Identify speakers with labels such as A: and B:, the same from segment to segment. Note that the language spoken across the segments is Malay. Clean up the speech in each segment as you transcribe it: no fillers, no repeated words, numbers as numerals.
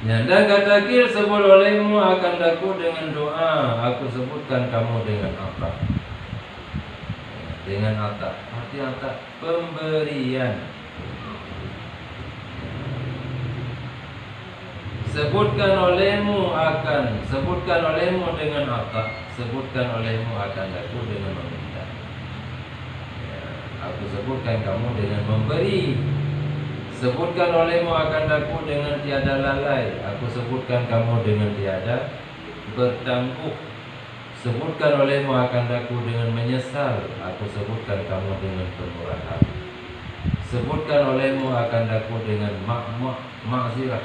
A: Dan kata kil sebut olehmu akan daku dengan doa. Aku sebutkan kamu dengan apa? Dengan atak. Arti atak pemberian. Sebutkan olehmu dengan atak. Sebutkan olehmu akan daku dengan meminta. Aku sebutkan kamu dengan memberi. Sebutkan olehmu akan daku dengan tiada lalai. Aku sebutkan kamu dengan tiada bertangguh. Sebutkan olehmu akan daku dengan menyesal. Aku sebutkan kamu dengan kemurahan. Sebutkan olehmu akan daku dengan maghfirah.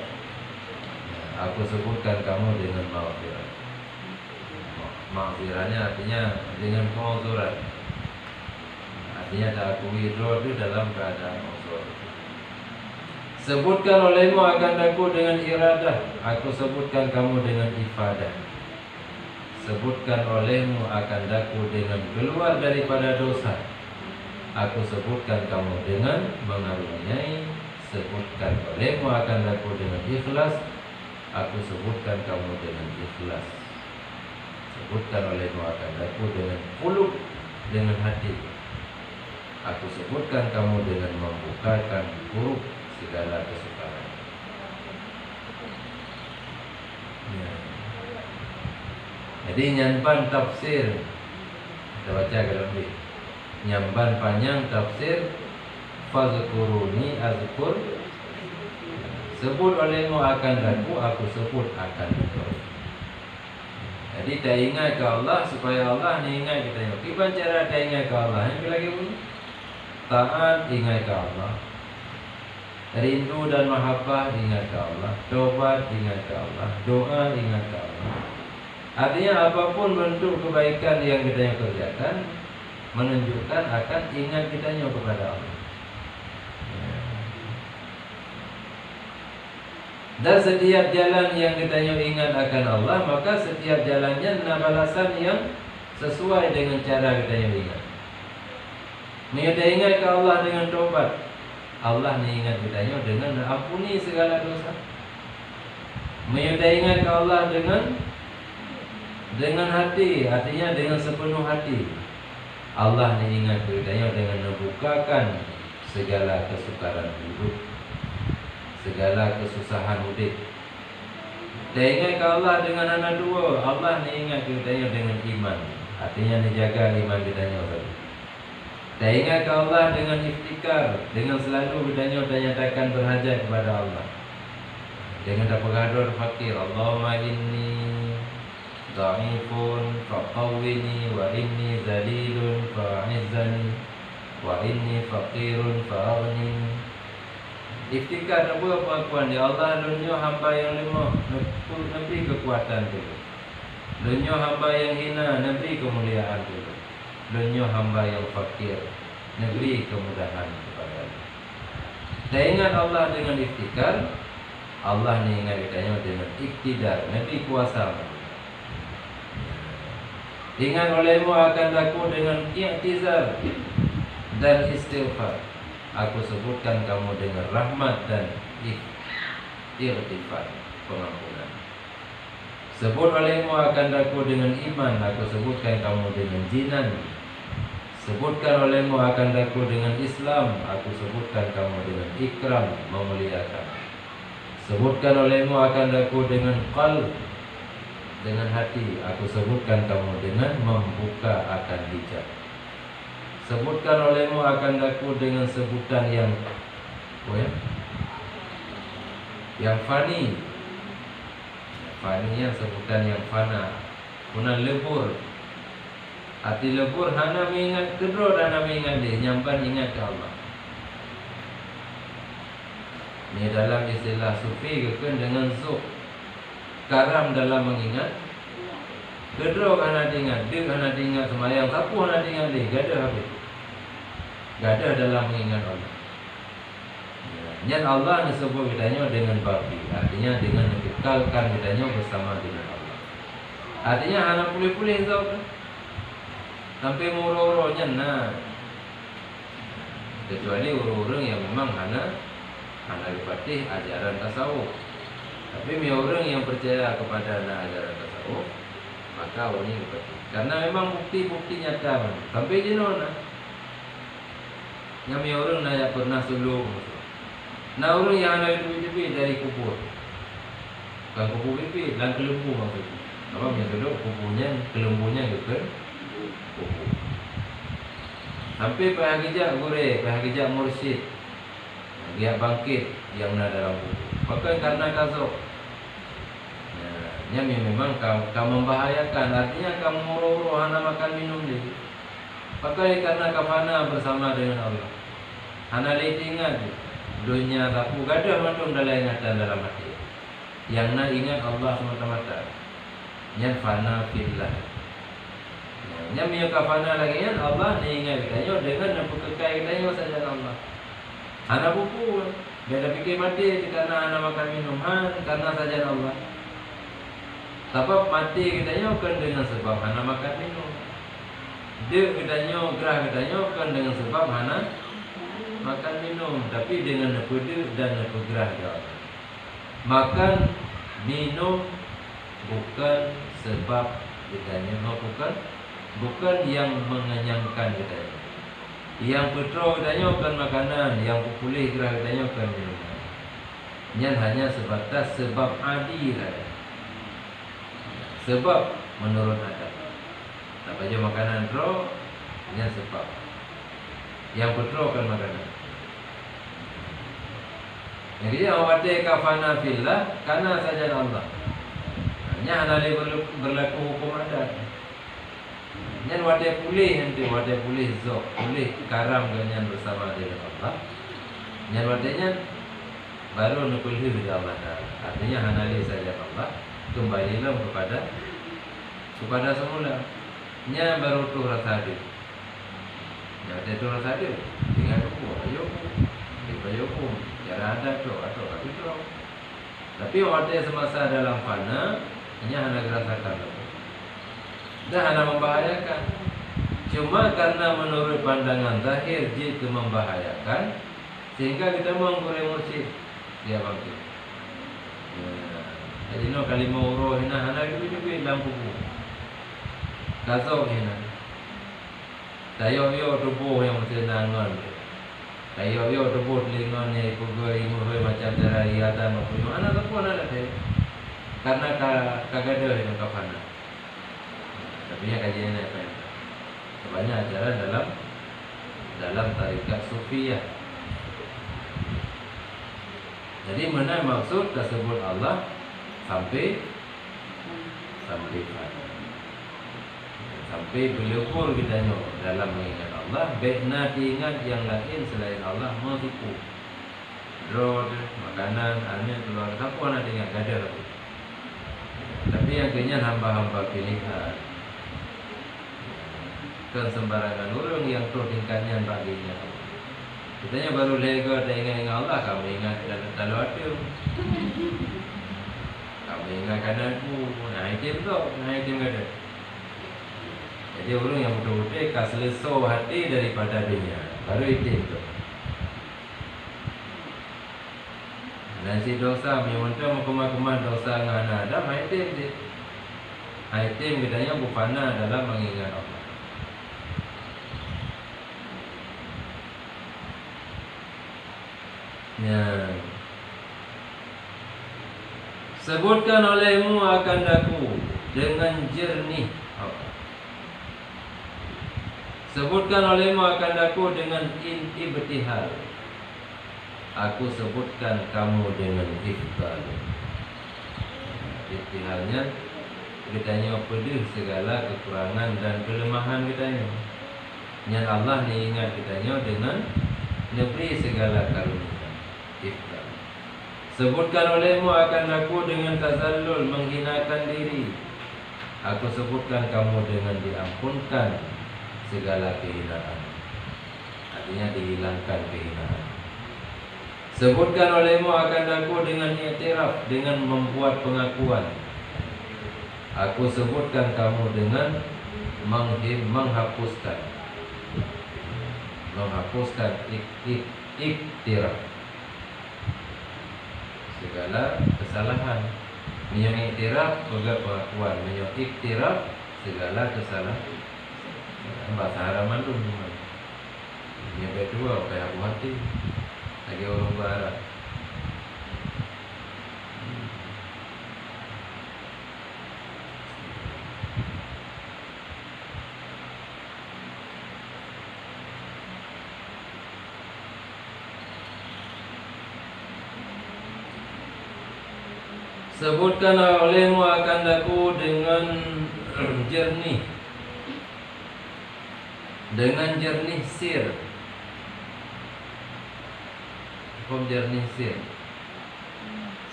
A: Aku sebutkan kamu dengan maghfirah. Maghfirahnya artinya dengan penguzuran. Artinya tak aku withdraw itu dalam keadaan uzur. Sebutkan olehmu akan daku dengan iradah. Aku sebutkan kamu dengan ifadah. Sebutkan olehmu akan daku dengan keluar daripada dosa. Aku sebutkan kamu dengan mengaruniai. Sebutkan olehmu akan daku dengan ikhlas. Aku sebutkan kamu dengan ikhlas. Sebutkan olehmu akan daku dengan qulub, dengan hati. Aku sebutkan kamu dengan membukakan huruf segala kesukaran. Jadi nyamban tafsir, kita baca ke lebih. Nyamban panjang tafsir fazkuruni azkur. Sebut olehmu akan daku, aku sebut akan daku. Jadi tak ingat ke Allah supaya Allah ni ingat kita. Gimana cara tak ingat ke Allah? Yang lagi pun taat ingat ke Allah. Rindu dan mahabbah ingat ke Allah. Taubat ingat ke Allah. Doa ingat ke Allah. Artinya apapun bentuk kebaikan yang kita kerjakan menunjukkan akan ingat kita kepada Allah. Dan setiap jalan yang kita ingat akan Allah, maka setiap jalannya balasan yang sesuai dengan cara kita ingat. Kita ingat ke Allah dengan taubat. Allah ni ingat kita dengan ampuni segala dosa. Kita ingat ke Allah dengan hati, artinya dengan sepenuh hati. Allah ni ingat kita dengan membukakan segala kesukaran hidup, segala kesusahan hidup. Kita ingat ke Allah dengan anak dua. Allah ni ingat kita dengan iman, artinya dijaga iman kita Kita ingat ke Allah dengan iftikar, dengan selalu kita nyatakan berhajat kepada Allah, dengan bergadur fakir. Allahumma inni dha'ifun faqawwini, wa inni zalilun fa'izzani, wa inni faqirun fa'aghnini. Iftikar apa pengakuan dia Allah, dunia hamba yang lemah, neberi kekuatan dulu. Dunia hamba yang hina, neberi kemuliaan dulu. Dunia hamba yang fakir, neberi kemudahan kepada dia. Kita ingat Allah dengan iftikar. Allah ni ingat kita dengan iktidar, neberi kuasa. Ingat olehmu akan daku dengan i'tizar dan istighfar. Aku sebutkan kamu dengan rahmat dan irtifat, pengampunan. Sebut olehmu akan daku dengan iman. Aku sebutkan kamu dengan jinan. Sebutkan olehmu akan daku dengan Islam. Aku sebutkan kamu dengan ikram, memuliakan. Sebutkan olehmu akan daku dengan qalb, dengan hati. Aku sebutkan kamu dengan membuka akan hijab. Sebutkan olehmu akan daku dengan sebutan yang fani. Fani yang sebutan yang fana. Punan lebur. Hati lebur hana mengingat kedua dan hana mengingat dia. Nyampan ingat ke Allah. Ini dalam istilah sufi kekun dengan zuh. Karam dalam mengingat. Kedua hana diingat. Dia hana diingat semayang. Siapa hana diingat dia? Gada habis. Gada dalam mengingat Allah. Yang Allah disebut kitanya dengan babi. Artinya dengan kekalkan kitanya bersama dengan Allah. Artinya anak pulih-pulih tau kan. Sampai murah-urahnya nah. Kecuali orang-orang yang memang hana dipatih ajaran tasawuf. Tapi orang yang percaya kepada ajaran tasawuf, maka orang ini berarti. Karena memang bukti-bukti nyata. Sampai di mana? Yang orang naya pernah sulung. Nah orang yang ada itu dari kubur. Bukan kubur itu, dan kelembu maksudnya. Apa yang dulu kuburnya, kelembunya gitu. Kubur. Sampai pahagijak gore, pahagijak mursyid. Dia bangkit yang ada dalam kubur. Maka karena kasok. Ya, memang kamu membahayakan. Artinya kamu muru-muru hana makan minum dia. Pakai karena kafana bersama dengan Allah. Hana ingat dunia tapu gadah mandung dalam ingatan dalam hati. Yang nak ingat Allah semata-mata. Yang fana fillah. Yang punya kafana lagi kan Allah ni ingat kita dengan nak kekai kita saja Allah. Hana buku. Beda fikir mati karena hana makan minum karena saja Allah. Sebab mati kita kan dengan sebab hana makan minum. Dia kita gerah kita kan dengan sebab hana makan minum. Tapi dengan nepede dan nepegerah dia. Makan minum bukan sebab kita bukan yang mengenyangkan kita. Yang petro kita kan makanan, yang pulih gerah kita kan minuman. Yang hanya sebatas sebab adil saja. Sebab menurut adat. Tak baca makanan roh, hanya sebab. Yang petro kan makanan. Yang dia awati kafana fillah karena saja Allah. Hanya analih berlaku hukum adat. Yang wati pulih nanti wati pulih zok, pulih karam dengan bersama dengan Allah. Yang watinya baru nukulih dari Allah. Artinya analih saja Allah. Kembalilah kepada semula. Nya baru tu rasa adil. Nya tu rasa adil. Dengan aku, ayo aku. Cara ada tu, atau tu. Tapi waktu semasa dalam fana, nya hanya rasakan aku. Dah hanya membahayakan. Cuma karena menurut pandangan zahir jika membahayakan, sehingga kita mengkurang musik dia bangkit. Jadi no kalimah uroh hina hana itu dalam buku. Kasau hina. Tayo tubuh yang mesti nangon. Tayo tubuh lingon ni pugoi muhoi macam cara iatan maupun anak tu pun ada deh. Karena kagada itu kafana. Tapi yang kajian apa? Banyak ajaran dalam tarikat sufiyah. Jadi mana maksud tersebut Allah sampai berlekur kita dalam mengingat Allah. Baikna diingat yang lain selain Allah menipu. Drod, makanan, aneh, keluar. Siapa nak ingat gada tu? Tapi yang kenyang hamba-hamba pilihan. Kan sembarangan orang yang tu tingkatnya baginya. Kitanya baru lega tak ingat Allah, kamu ingat dalam hati. Kamu ingatkan aku, item tu, item ada. Jadi orang yang betul-betul selesai hati daripada dunia, baru item tu. Dan si dosa, memang kemah-kemah dosa dengan Adam, item dia. Item katanya bufana dalam mengingat Allah. Ya. Sebutkan olehmu akan daku dengan jernih. Sebutkan olehmu akan daku dengan ibtihal. Aku sebutkan kamu dengan ifdal. Ibtihalnya kitanya pedih segala kekurangan dan kelemahan kitanya. Yang Allah ni ingat kitanya dengan neberi segala karunia. Ifdal. Sebutkan olehmu akan aku dengan tazallul, menghinakan diri. Aku sebutkan kamu dengan diampunkan segala kehinaan. Artinya dihilangkan kehinaan. Sebutkan olehmu akan aku dengan i'tiraf, dengan membuat pengakuan. Aku sebutkan kamu dengan menghapuskan iktiraf, segala kesalahan kesalahan. Menyang iktiraf juga pengakuan, menyang iktiraf segala kesalahan. Bahasa haraman tu memang. Yang kedua kayak Abu Hati lagi orang barat. Sebutkanlah olehmu akan daku dengan jernih, dengan jernih sir. Hukum jernih sir,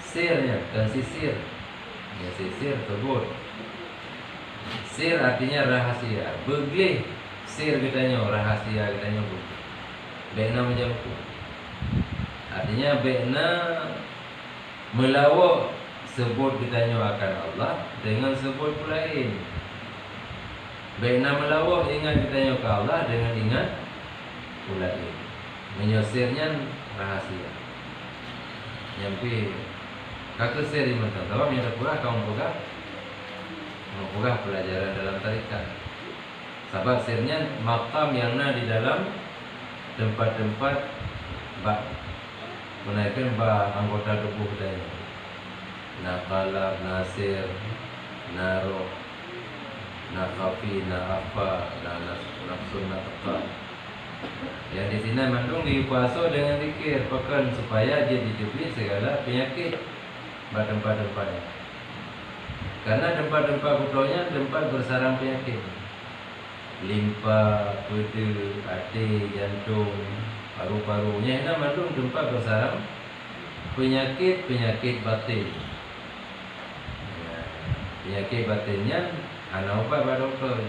A: sirnya dan sisir. Ya, sisir sebut. Sir artinya rahasia. Beglih sir katanya, rahasia katanya. Bena macam tu. Artinya bena melawak sebut katanya akan Allah dengan sebut pula lain. Bena melawak ingat katanya ke Allah dengan ingat pula lain. Menyosirnya rahasia. Nyampi kakek seri mentang tahu yang pura kaum pura pelajaran dalam tarikat. Sebab sirnya makam yang ada di dalam tempat-tempat menaikkan anggota tubuh katanya. Naqalab, nasir, naruh, naqafi, na'afa, nafsun, naqqa. Yang di sini mandung dipuasa dengan zikir pekan supaya dia dijauhi segala penyakit pada tempat-tempatnya. Karena tempat-tempat kutonya tempat bersarang penyakit. Limpa, kudu, hati, jantung, paru-parunya ini mandung tempat bersarang penyakit batin. Penyakit batinnya ana ubat pada doktor.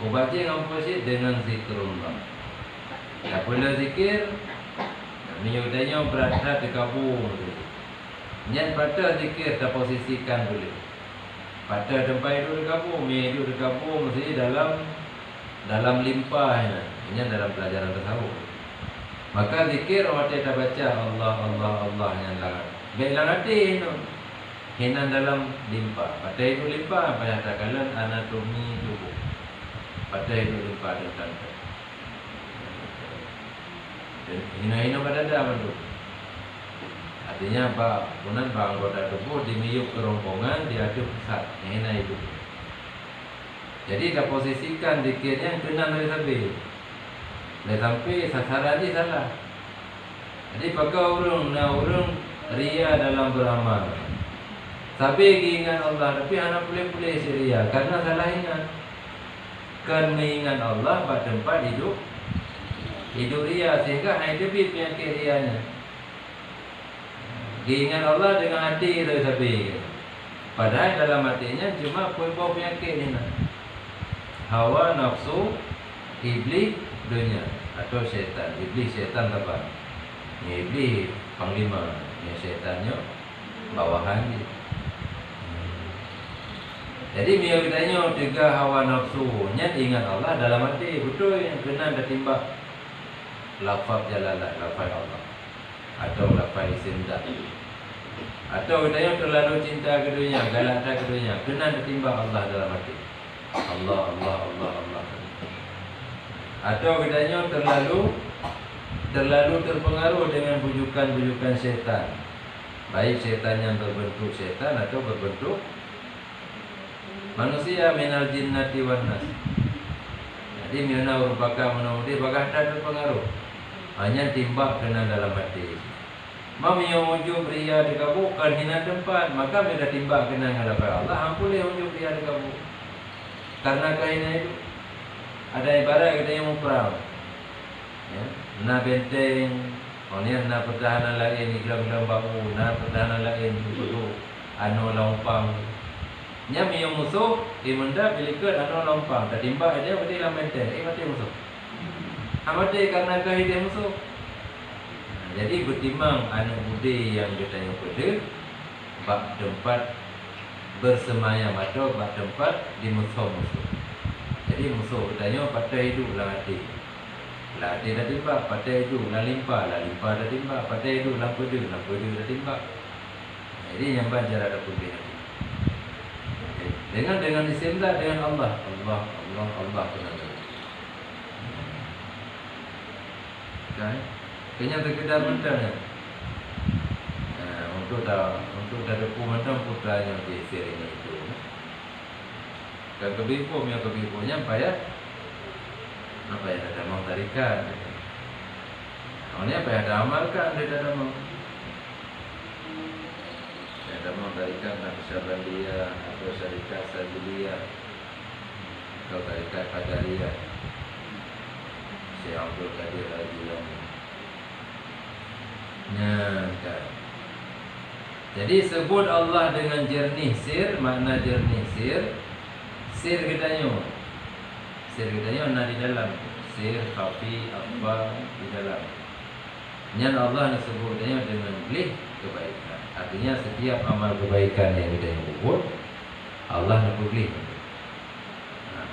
A: Ubatnya apa sih? Dengan zikrullah. Apabila zikir, menyudahnya berada di kabur. Yang pada zikir terposisikan boleh. Pada tempat itu di kabur, hidup di kabur mesti dalam limpahnya. Ini dalam pelajaran tasawuf. Maka zikir orang kita baca Allah Allah Allah yang larat. Baiklah hati itu. Hinan dalam limpah. Pada itu limpah pada takalan anatomi tubuh. Pada itu limpah dan tanda. Dan hina-hina pada dada tu. Artinya apa? Kemudian anggota tubuh dimiyuk kerongkongan diaduk pusat. Hina itu. Jadi kita posisikan zikirnya kena dari sampai. Dari sampai sasaran ini salah. Jadi pakai orang ria dalam beramal. Tapi ingat Allah, tapi anak boleh seria karena salah ingat. Kan mengingat Allah pada tempat hidup ria sehingga hidup penyakit rianya. Ingat Allah dengan hati itu tapi padahal dalam hatinya cuma bau penyakit ini. Hawa nafsu iblis dunia atau syaitan. Iblis syaitan apa? Iblis panglima, syaitannya bawahan dia. Jadi biar kitanya tiga hawa nafsunya ingat Allah dalam hati betul yang kena ada timbak lafaz jalalah, lafaz Allah atau lafaz isim zat. Atau kitanya terlalu cinta ke dunia, galak ke dunia, kena ada timbak Allah dalam hati. Allah Allah Allah Allah. Atau kitanya terlalu terpengaruh dengan bujukan-bujukan syaitan. Baik syaitan yang berbentuk syaitan atau berbentuk manusia minal jinnati wan nas. Jadi mina merupakan menurut bakal terpengaruh. Hanya timbak kena dalam hati. Mami yang ujung pria di kabur kan hina tempat, maka mereka timbak kena dengan Allah. Ampulih ujung pria di kabur. Karena kahina itu ada ibarat kita yang mau perang. Ya, na benteng, kemudian na pertahanan lain iklam-iklam bangun, na pertahanan lain dulu anu lompang. Nya yang musuh dimenda bilikan anu lompang, tak timbak dia mati dalam benteng, mati musuh. Amati karena kahideh musuh. Jadi bertimbang anak budi yang ditanya pada bab tempat bersemayam atau bab tempat di musuh-musuh. Jadi musuh bertanya pada hidup lah hati. Lah hati dah timbak, pada hidup lah limpah dah timbak, pada hidup lah pedu dah timbak. Jadi yang cara ada pulih hati. Dengan istilah dengan Allah benar. Kan? Kenya terkedar mentang. Untuk dari pemandang putranya di sering itu. Dan kebipunya apa ya ada mau tarikan. Ini apa ya ada amalkan dia ada mau. Ada mau tarikan Naqsyabandiyah atau Syarikat Sajiliyah atau Tarikat Qadariyah. Syekh Abdul Qadir Al-Jilani. Kan. Jadi sebut Allah dengan jernih sir, makna jernih sir gedanyo. Sir gedanyo ada di dalam. Sir, khafi, apa di dalam. Nyan Allah disebut gedanyo dengan belih kebaikan. Artinya setiap amal kebaikan yang gedanyo buat Allah nak belih.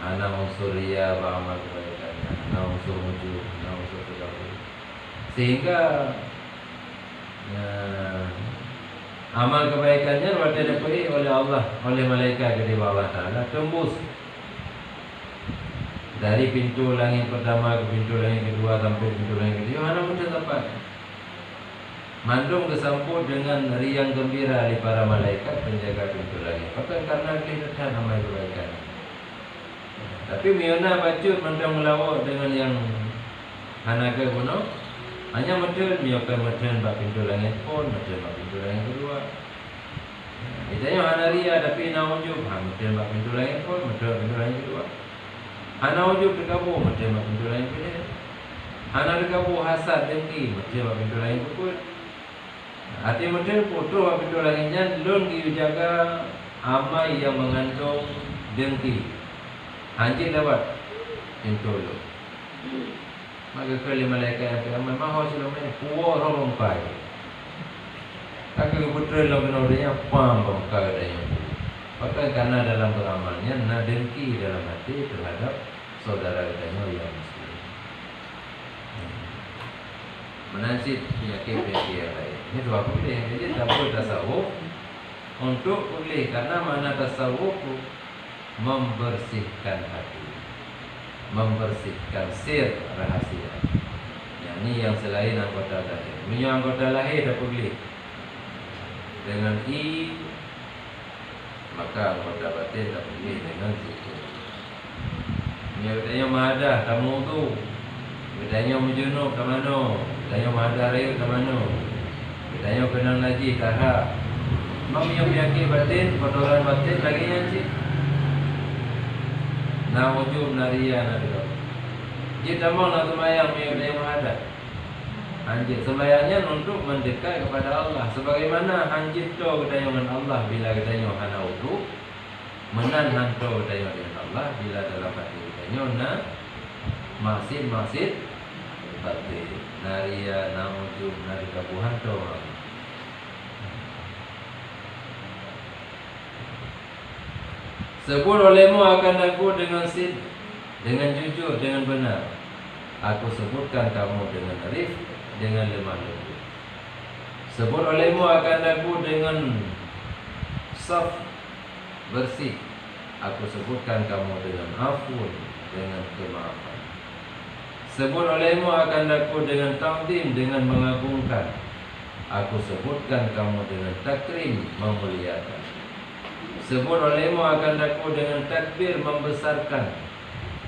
A: Ana unsur riya wa amal kebaikannya, ana unsur wujud, ana unsur tadabur. Sehingga amal kebaikannya waktu dipilih oleh Allah, oleh malaikat dari Allah Ta'ala tembus dari pintu langit pertama ke pintu langit kedua sampai pintu langit ketiga. Mana pun tempat mandung disambut dengan riang gembira di para malaikat penjaga pintu langit. Bukan karena kelihatan amal kebaikan. Tapi miona bacut mandang melawak dengan yang hanaga kuno. Hanya macam miyokan macam bak pintu langit pun, macam bak pintu langit kedua. Misalnya hanaria tapi naujub, macam bak pintu langit pun, macam pintu langit kedua. Hanaujub terkabur, macam bak pintu langit kedua. Hana terkabur hasad dengki, macam bak pintu langit kedua. Arti macam foto bak pintu langitnya lon dijaga amai yang mengandung dengki. Anjing dapat pintu lu. Maka kali malaikat yang kena mahu sila main puas orang pai. Kakak putra lo kena dia pam bangkai dia. Maka karena dalam beramalnya nak dengki dalam hati terhadap saudara kita yang muslim. Menasib penyakit yang lain. Ini dua boleh. Jadi tak boleh tasawuf untuk boleh karena mana tasawuf membersihkan hati, membersihkan sir rahasia. Yang ini yang selain anggota lahir. Punya anggota lahir tak boleh dengan i, maka anggota batin tak boleh dengan zikir. Ini bedanya mahadah, tamu tu. Bedanya mujunub ke mana? Bedanya mahadah raya ke mana? Bedanya kenal ngaji ke hak. Mempunyai penyakit batin, kotoran batin lagi yang cik. Na wujud naria na dia. Kita mau nak sembahyang yang ada. Anjir sembahyangnya untuk mendekat kepada Allah. Sebagaimana anjir tu kedayangan Allah bila kedayang hana wudu, menan hantu kedayang dengan Allah bila dalam hati kedayang na masid batin. Naria na wujud naria buhan tu. Sebut olehmu akan aku dengan sid, dengan jujur, dengan benar. Aku sebutkan kamu dengan arif, dengan lemah lembut. Sebut olehmu akan aku dengan saf, bersih. Aku sebutkan kamu dengan afun, dengan kemaafan. Sebut olehmu akan aku dengan ta'zim, dengan mengagungkan. Aku sebutkan kamu dengan takrim, memuliakan. Sebut olehmu akan aku dengan takbir, membesarkan.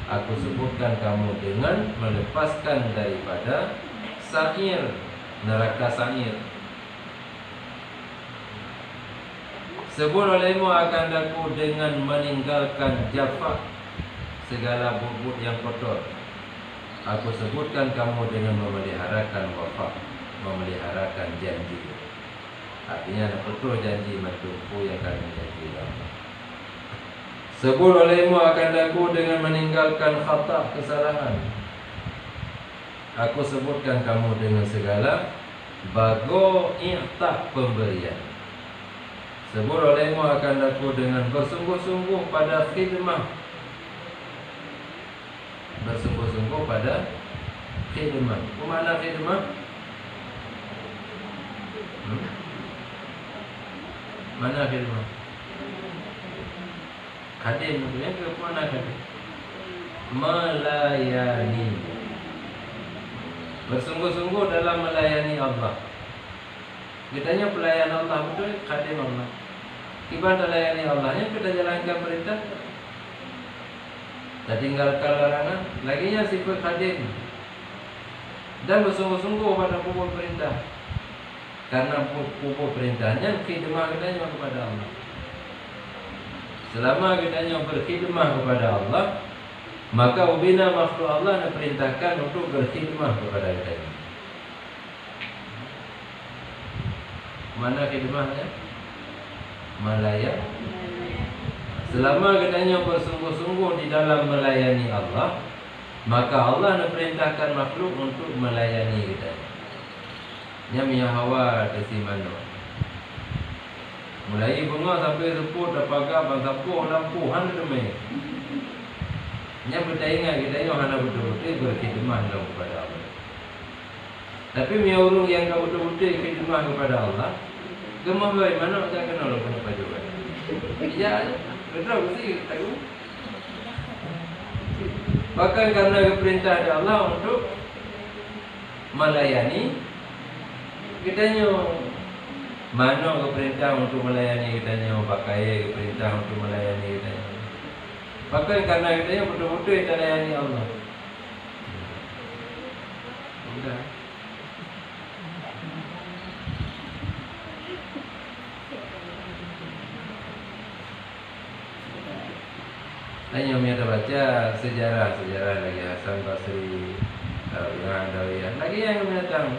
A: Aku sebutkan kamu dengan melepaskan daripada sa'ir, neraka sa'ir. Sebut olehmu akan aku dengan meninggalkan jafak, segala bubuk yang kotor. Aku sebutkan kamu dengan memeliharakan wafak, memeliharakan janji. Artinya betul janji mentumpu yang kami janjikan. Sebut olehmu akan aku dengan meninggalkan khata, kesalahan. Aku sebutkan kamu dengan segala bago i'tah, pemberian. Sebut olehmu akan aku dengan bersungguh-sungguh pada khidmah. Bersungguh-sungguh pada khidmah. Apa makna khidmah? Mana khidmah? Khadim itu yang ke mana khadim? Melayani. Bersungguh-sungguh dalam melayani Allah. Kitanya pelayan Allah betul, khadim Allah. Ibadah layani Allahnya kita jalankan perintah, kita tinggalkan larangan. Laginya sifat khadim dan bersungguh-sungguh pada pokok perintah. Karena pokok perintahnya khidmah kitanya kepada Allah. Selama kitanya berkhidmah kepada Allah, maka ubina makhluk Allah diperintahkan untuk berkhidmah kepada kitanya. Mana khidmahnya? Melayani. Selama kitanya bersungguh-sungguh di dalam melayani Allah, maka Allah perintahkan makhluk untuk melayani kita. Nyamnya hawa desi mano. Mulai bunga sampai seput dapaga bantapu lampu han deme. Nya bertaingan kita hana betul-betul berkhidmah kepada Allah. Tapi miurung yang betul-betul khidmah kepada Allah, gemah bagaimana tak kenal kenapa juga. Ya, betul sih tahu. Bahkan karena perintah Allah untuk melayani, kitanya mana perintah untuk melayani kitanya, pakai perintah untuk melayani kitanya. Bahkan karena kitanya betul-betul kita layani Allah. Sudah. Hanya kita baca sejarah lagi Hasan Basri, Dawiyah, lagi yang mendatang.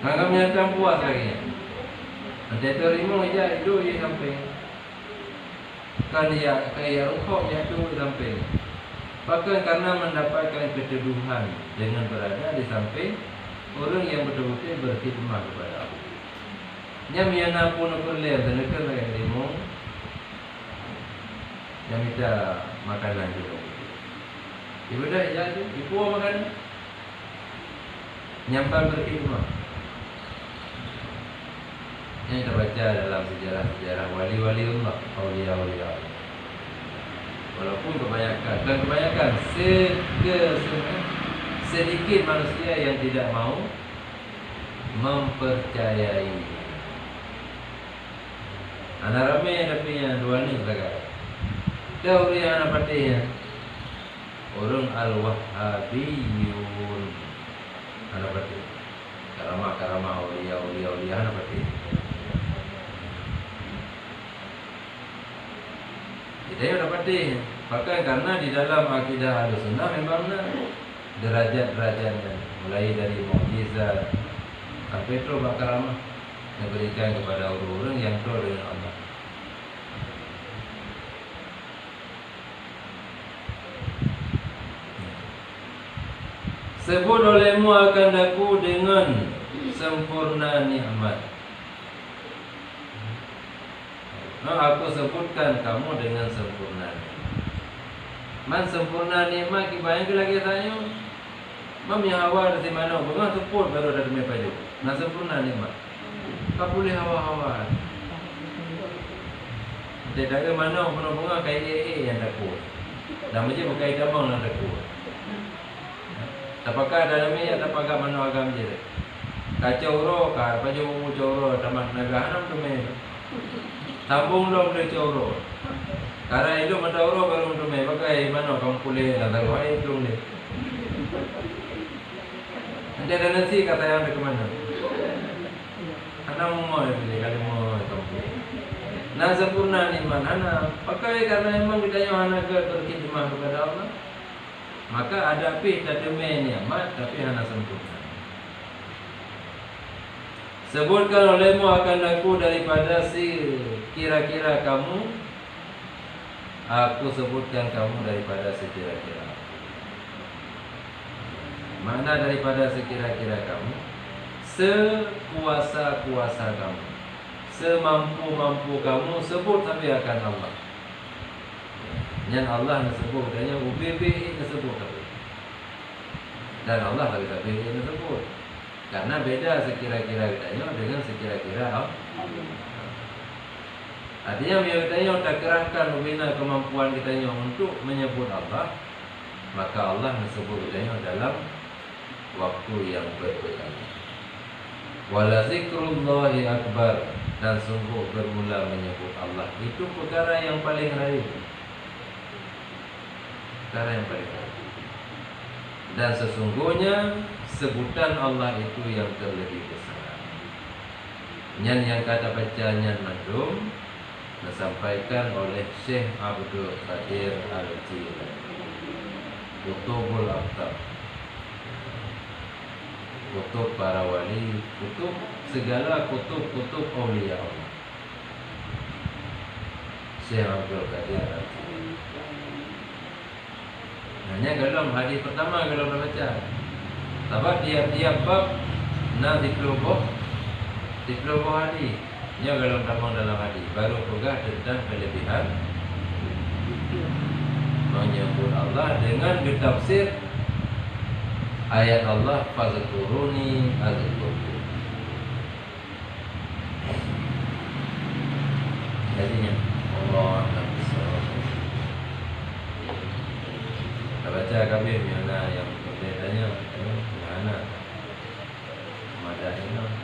A: Maka mendatang puas lagi. Nanti terima aja itu dia sampai. Kan dia kayak rukuk dia itu sampai. Bahkan karena mendapatkan keteduhan dengan berada di samping orang yang betul-betul berkhidmat kepada Allah. Yang miana pun berlihat dan itu lagi demo. Yang minta makanan juga. Ibu dah jadi, ibu makan. Nyampan berkhidmat. Yang kita baca dalam sejarah-sejarah wali-wali Allah, awliya-awliya Allah. Walaupun kebanyakan sedikit manusia yang tidak mau mempercayai. Anak ramai tapi yang dua ni beragam. Teori anak patinya orang al-wahhabiyun anak pati karama awliya anak pati kita anak pati. Bahkan karena di dalam akidah Ahlussunnah memangnya derajat-derajatnya mulai dari mukjizat sampai itu karamah diberikan kepada orang-orang yang tahu dengan Allah. Sebut olehmu akan daku dengan sempurna nikmat. Aku sebutkan kamu dengan sempurna. Man sempurna nikmat kibayang ke lagi tanya. Mam yang hawa dari mana? Bunga sebut baru dari mepa juga. Nah sempurna nikmat. Kau boleh hawa-hawa. Tidak ke mana bunga kayak yang daku. Dan macam bukan damang yang daku. Tapakah dalamnya tapakah mana agam je. Kacau ro ka baju coro tamat nagahanam tu me. Sambung dong de coro. Karena itu mata ro baru tu me pakai mana kamu pulih dan taruh itu ni. Anda ada nasi kata yang ke mana? Anak mau pilih kali mau kamu. Nah sempurna ni mana? Pakai karena memang kita yang anak berkhidmat kepada Allah. Maka ada pi tademe nikmat tapi hana sempurna. Sebutkan olehmu akan aku daripada si kira-kira kamu. Aku sebutkan kamu daripada si kira-kira. Mana daripada si kira-kira kamu? Sekuasa-kuasa kamu, semampu-mampu kamu sebut tapi akan Allah. Yang Allah disebut, dan yang UBB disebut. Dan Allah tak bisa pilih disebut. Karena Karena beda sekira-kira katanya dengan sekira-kira Allah. Artinya kita tak kerahkan membina kemampuan kita untuk menyebut Allah, maka Allah disebut kita dalam waktu yang berbeda. Wala zikrullahi akbar, dan sungguh bermula menyebut Allah itu perkara yang paling rayu. Perkara yang paling rayu. Dan sesungguhnya sebutan Allah itu yang terlebih besar. Yang kata bacanya madum disampaikan oleh Syekh Abdul Qadir Al-Jilani. Kutubul Aftab, kutub para wali, kutub segala kutub aulia Allah. Syekh Abdul Qadir Al-Jilani. Hanya dalam hadis pertama kalau kita baca, sebab tiap-tiap bab dipelubah hadis. Nya kalau tamang dalam hadis baru pegah tentang kelebihan menyebut Allah dengan ditafsir ayat Allah fazkuruni azkurkum. Jadinya Allah kita baca kami mana yang berbedanya mana madahinah